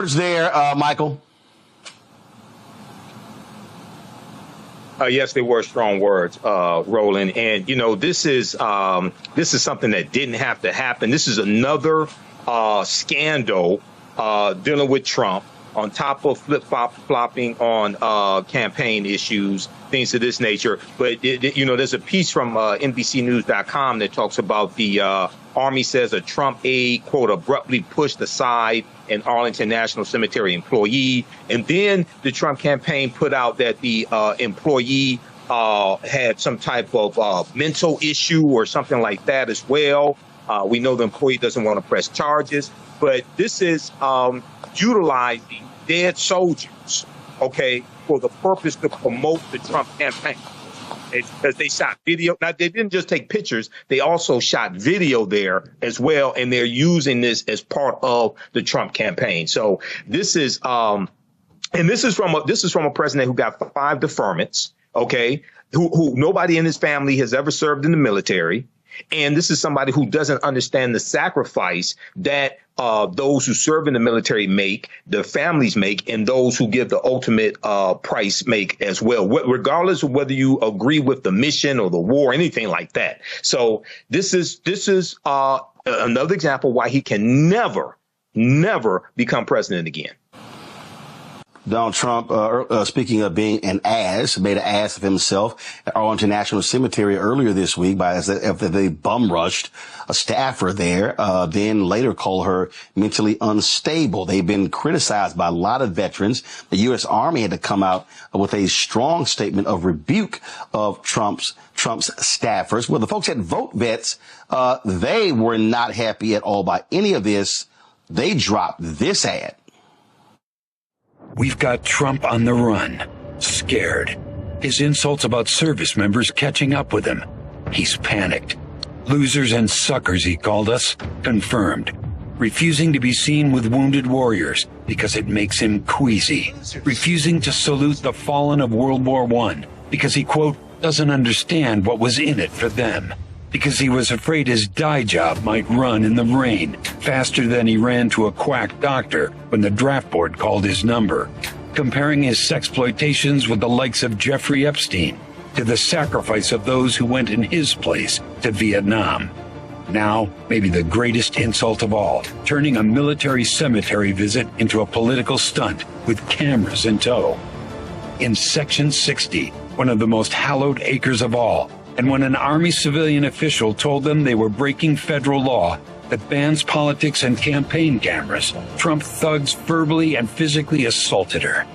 There, Michael? Yes, they were strong words, Roland. And, you know, this is something that didn't have to happen. This is another scandal dealing with Trump on top of flip-flopping on campaign issues, things of this nature. But, you know, there's a piece from NBCnews.com that talks about the Army says a Trump aide, quote, abruptly pushed aside an Arlington National Cemetery employee. And then the Trump campaign put out that the employee had some type of mental issue or something like that as well. We know the employee doesn't want to press charges, but this is utilizing dead soldiers, okay, for the purpose to promote the Trump campaign. Because they shot video. Now, they didn't just take pictures. They also shot video there as well. And they're using this as part of the Trump campaign. So this is and this is from a president who got 5 deferments, OK, who nobody in his family has ever served in the military. And this is somebody who doesn't understand the sacrifice that those who serve in the military make, their families make, and those who give the ultimate price make as well, regardless of whether you agree with the mission or the war, anything like that. So this is another example why he can never become president again. Donald Trump, speaking of being an ass, made an ass of himself at Arlington National Cemetery earlier this week after they bum rushed a staffer there, then later called her mentally unstable. They've been criticized by a lot of veterans. The U.S. Army had to come out with a strong statement of rebuke of Trump's staffers. Well, the folks at Vote Vets, they were not happy at all by any of this. They dropped this ad. We've got Trump on the run, scared. His insults about service members catching up with him. He's panicked. Losers and suckers, he called us, confirmed. Refusing to be seen with wounded warriors because it makes him queasy. Refusing to salute the fallen of World War I because he, quote, doesn't understand what was in it for them. Because he was afraid his dye job might run in the rain faster than he ran to a quack doctor when the draft board called his number. Comparing his sexploitations with the likes of Jeffrey Epstein to the sacrifice of those who went in his place to Vietnam. Now, maybe the greatest insult of all, turning a military cemetery visit into a political stunt with cameras in tow. In Section 60, one of the most hallowed acres of all, and when an Army civilian official told them they were breaking federal law that bans politics and campaign cameras, Trump thugs verbally and physically assaulted her.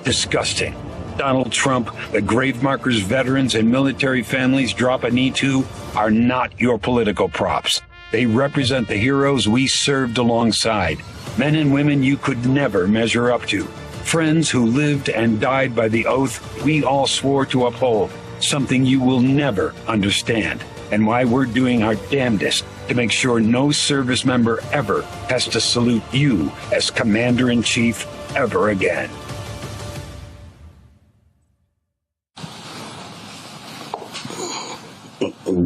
Disgusting. Donald Trump, the grave markers veterans and military families drop a knee to, are not your political props. They represent the heroes we served alongside, men and women you could never measure up to, friends who lived and died by the oath we all swore to uphold. Something you will never understand, and why we're doing our damnedest to make sure no service member ever has to salute you as Commander-in-Chief ever again.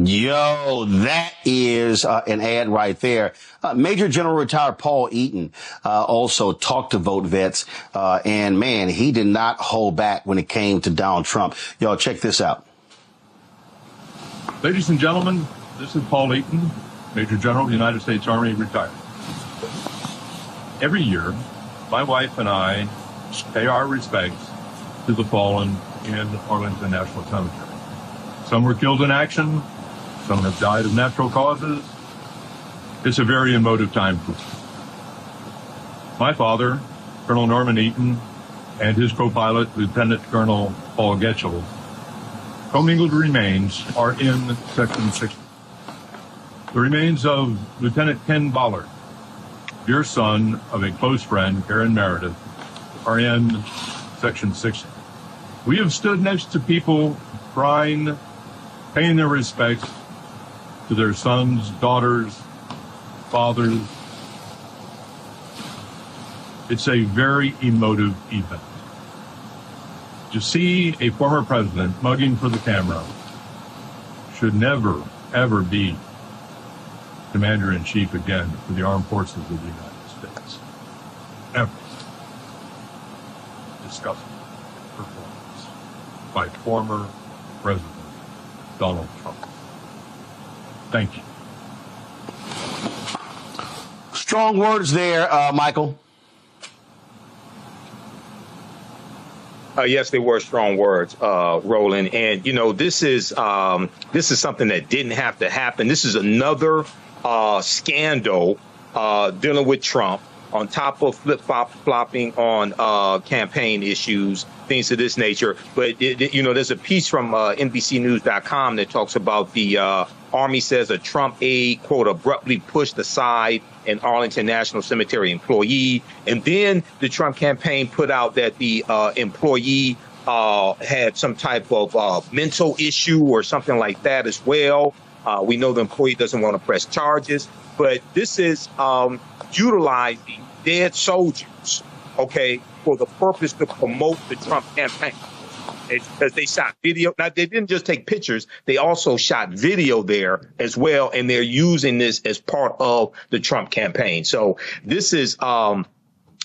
Yo, that is an ad right there. Major General retired Paul Eaton also talked to Vote Vets, and man, he did not hold back when it came to Donald Trump. Y'all, check this out. Ladies and gentlemen, this is Paul Eaton, Major General of the United States Army, retired. Every year, my wife and I pay our respects to the fallen in Arlington National Cemetery. Some were killed in action. Some have died of natural causes. It's a very emotive time for us. My father, Colonel Norman Eaton, and his co-pilot, Lieutenant Colonel Paul Getchell, commingled remains are in Section 60. The remains of Lieutenant Ken Ballard, dear son of a close friend, Karen Meredith, are in Section 60. We have stood next to people crying, paying their respects to their sons, daughters, fathers. It's a very emotive event. To see a former president mugging for the camera should never, ever be Commander-in-Chief again for the armed forces of the United States. Ever. disgusting performance by former President Donald Trump. Thank you. Strong words there, Michael. Yes, they were strong words, Roland. And, you know, this is something that didn't have to happen. This is another scandal dealing with Trump on top of flip-flopping on campaign issues, things of this nature. But, you know, there's a piece from NBCnews.com that talks about the Army says a Trump aide, quote, abruptly pushed aside an Arlington National Cemetery employee. And then the Trump campaign put out that the employee had some type of mental issue or something like that as well. We know the employee doesn't want to press charges, but this is utilizing dead soldiers, okay, for the purpose to promote the Trump campaign. Because they shot video. Now, they didn't just take pictures. They also shot video there as well. And they're using this as part of the Trump campaign. So this is and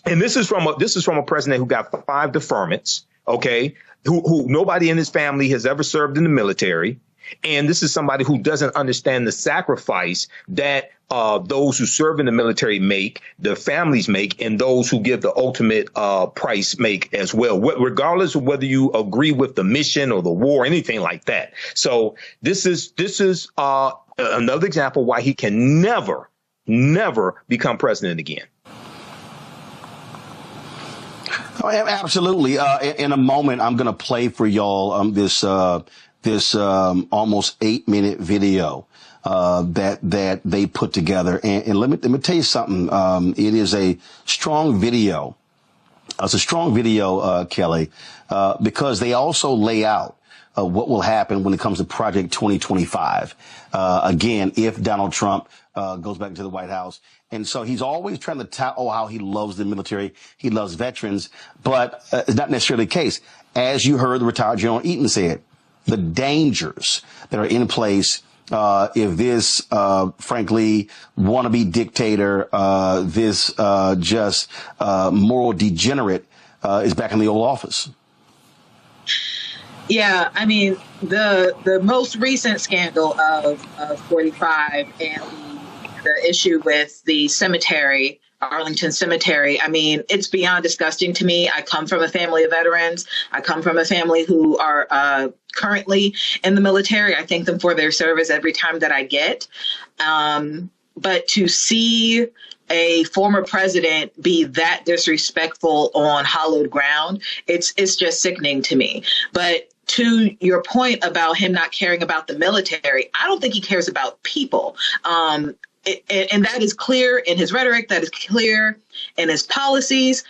this is from a president who got 5 deferments, OK, who nobody in his family has ever served in the military. And this is somebody who doesn't understand the sacrifice that those who serve in the military make, their families make, and those who give the ultimate price make as well, regardless of whether you agree with the mission or the war, anything like that. So this is another example why he can never become president again. Oh, absolutely. In a moment, I'm going to play for y'all this almost 8-minute video that they put together. And let me tell you something. It is a strong video. It's a strong video, Kelly, because they also lay out what will happen when it comes to Project 2025. Again, if Donald Trump goes back into the White House. And so he's always trying to tout how he loves the military. He loves veterans, but it's not necessarily the case. As you heard the retired General Eaton said, the dangers that are in place if this, frankly, wannabe dictator, this just moral degenerate is back in the old office. Yeah, I mean, the most recent scandal of 45 and the issue with the cemetery, Arlington Cemetery, I mean, it's beyond disgusting to me. I come from a family of veterans. I come from a family who are currently in the military. I thank them for their service every time that I get. But to see a former president be that disrespectful on hallowed ground, it's just sickening to me. But to your point about him not caring about the military, I don't think he cares about people. And that is clear in his rhetoric. That is clear in his policies.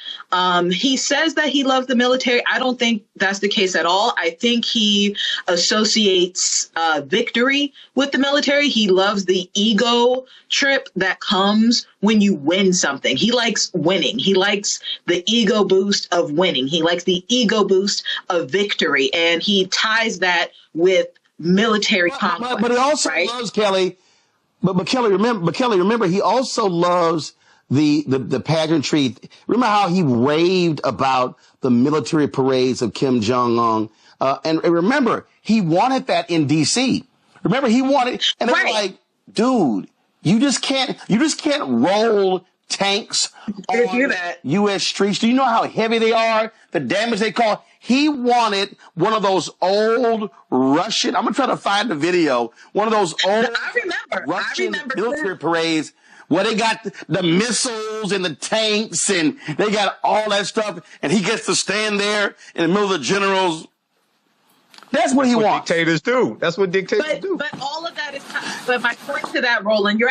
He says that he loves the military. I don't think that's the case at all. I think he associates victory with the military. He loves the ego trip that comes when you win something. He likes winning. He likes the ego boost of winning. He likes the ego boost of victory. And he ties that with military conflict. But he also loves, Kelly. But Kelly, remember, he also loves the pageantry. Remember how he raved about the military parades of Kim Jong-un? And remember, he wanted that in D.C. Remember, he wanted, and they're like, dude, you just can't roll tanks on U.S. streets. Do you know how heavy they are? The damage they cause? He wanted one of those old Russian, I'm going to try to find the video, one of those old Russian military parades where they got the missiles and the tanks and they got all that stuff, and he gets to stand there in the middle of the generals. That's what he wants. Dictators do. That's what dictators do. But all of that is, but my point to that, Roland,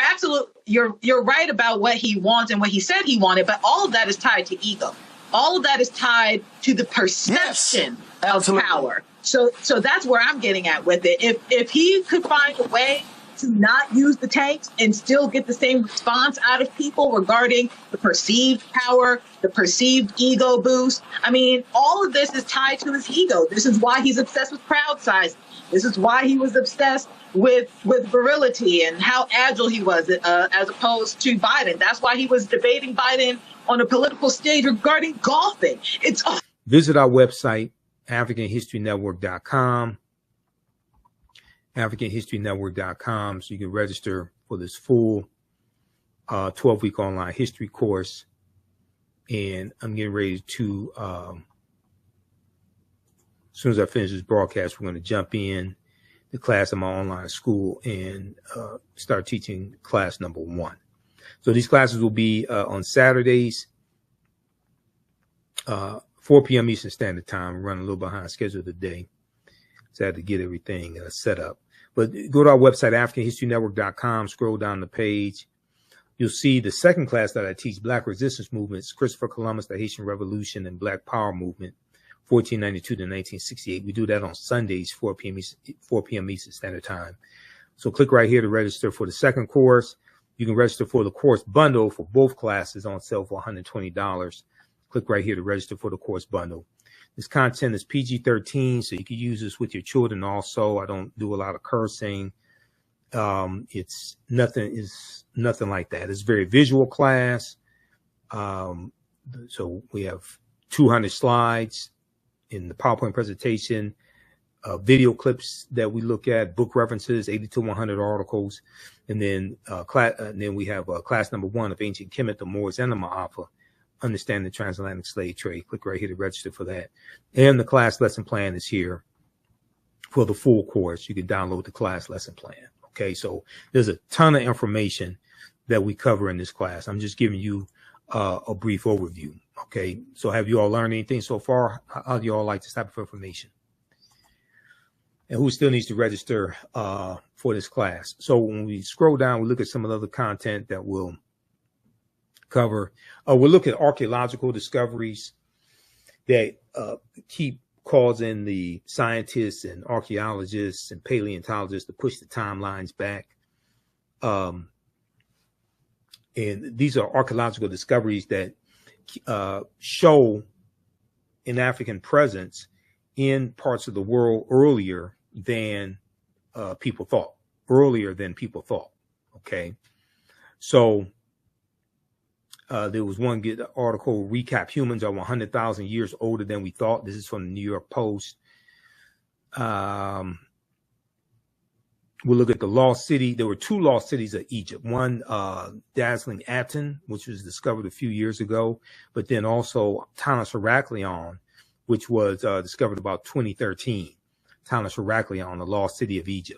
you're right about what he wants and what he said he wanted, but all of that is tied to ego. All of that is tied to the perception of power. So that's where I'm getting at with it. If he could find a way to not use the tanks and still get the same response out of people regarding the perceived power, the perceived ego boost, I mean, all of this is tied to his ego. This is why he's obsessed with crowd size. This is why he was obsessed with virility and how agile he was as opposed to Biden. That's why he was debating Biden on a political stage regarding golfing. Visit our website, AfricanHistoryNetwork.com, AfricanHistoryNetwork.com, so you can register for this full 12-week online history course. And I'm getting ready to, as soon as I finish this broadcast, we're going to jump in the class of my online school and start teaching class number 1. So these classes will be on Saturdays, 4 p.m. Eastern Standard Time. We're running a little behind schedule today, so I had to get everything set up. But go to our website, AfricanHistoryNetwork.com, scroll down the page. You'll see the second class that I teach, Black Resistance Movements, Christopher Columbus, the Haitian Revolution, and Black Power Movement, 1492 to 1968. We do that on Sundays, 4 p.m. Eastern Standard Time. So click right here to register for the second course. You can register for the course bundle for both classes on sale for $120. Click right here to register for the course bundle. This content is PG-13, so you can use this with your children also. I don't do a lot of cursing. It's nothing like that. It's a very visual class. So we have 200 slides in the PowerPoint presentation, video clips that we look at, book references, 80 to 100 articles. And then, we have class number 1 of Ancient Kemet, the Moors, and the Ma'afa, Understanding the Transatlantic Slave Trade. Click right here to register for that. And the class lesson plan is here for the full course. You can download the class lesson plan. Okay, so there's a ton of information that we cover in this class. I'm just giving you a brief overview. Okay, so have you all learned anything so far? How do you all like this type of information? And who still needs to register for this class? So when we scroll down, we look at some of the other content that we'll cover. We'll look at archaeological discoveries that keep causing the scientists and archaeologists and paleontologists to push the timelines back. And these are archaeological discoveries that show an African presence in parts of the world earlier than people thought. Okay, so there was one good article, Recap Humans Are 100,000 Years Older Than We Thought. This is from the New York Post. We'll look at the lost city. There were 2 lost cities of Egypt. One, dazzling Aten, which was discovered a few years ago, but then also Tanis Heraklion, which was discovered about 2013. Tanis Heraklion, the lost city of Egypt.